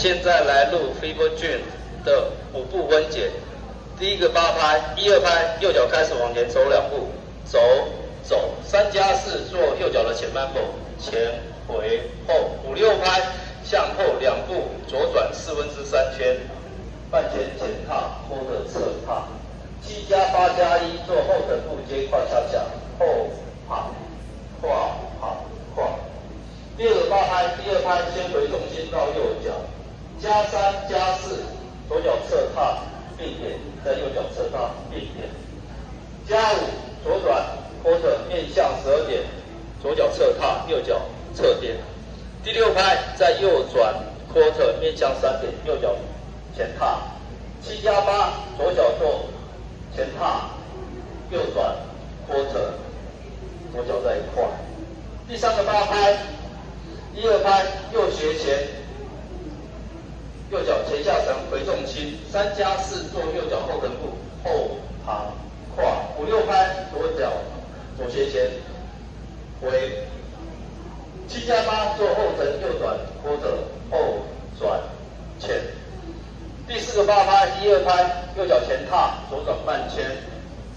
现在来录 Fever Dream 的5步分解。第一个8拍，1、2拍，右脚开始往前走2步，走走，3加4做右脚的前半步，前回后，5、6拍向后2步，左转3/4圈，半圈前踏或者侧踏。7加8加1做后等步接胯下下，后跑胯跑胯。第二个8拍，第2拍先回重心到右脚，加3加4，左脚侧踏并点，在右脚侧踏并点，加5左转或者面向12点，左脚侧踏，右脚侧点。第6拍在右转或者面向3点，右脚前踏。7加8，左脚做前踏，右转或者左脚在一块。第3个8拍，1、2拍右斜前，右脚前下沉回重心，3加4做右脚后等步，后爬胯。5、6拍左脚左斜前回。7加8做后沉右转或者后转前。第4个8拍，1、2拍右脚前踏，左转半圈。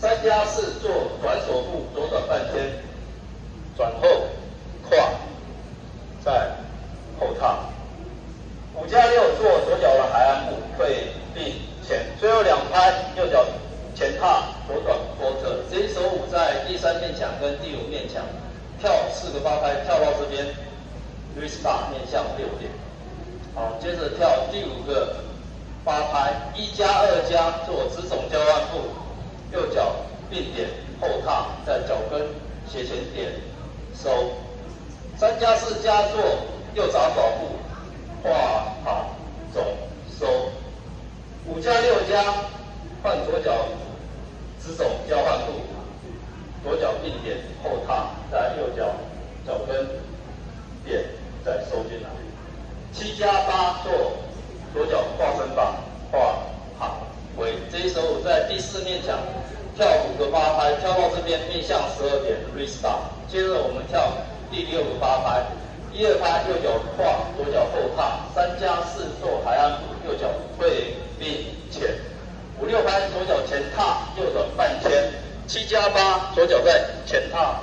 3加4做转手步，左转半圈，转后胯，再后踏。5加6做左脚的海岸步，退并前。最后2拍右脚前踏，左转或者。这一手5在第3面墙跟第5面墙。跳4个8拍，跳到这边 ，restart 面向6点。好，接着跳第5个8拍，1加2加做直踵交换步，右脚并点后踏，在脚跟斜前点收。3加4加做右杂耍步，胯跑走收。5加6加换左脚直踵交换步。左脚并点后踏，在右脚脚跟点，再收进来。7加8做左脚跨身法，跨跑回。这一手5在第4面墙跳5个8拍，跳到这边面向12点 restart。接着我们跳第6个8拍，1、2拍右脚跨，左脚后踏，3加4做海岸步，右脚退并前。5、6拍左脚前踏，右转半圈。7加8，左脚在前踏，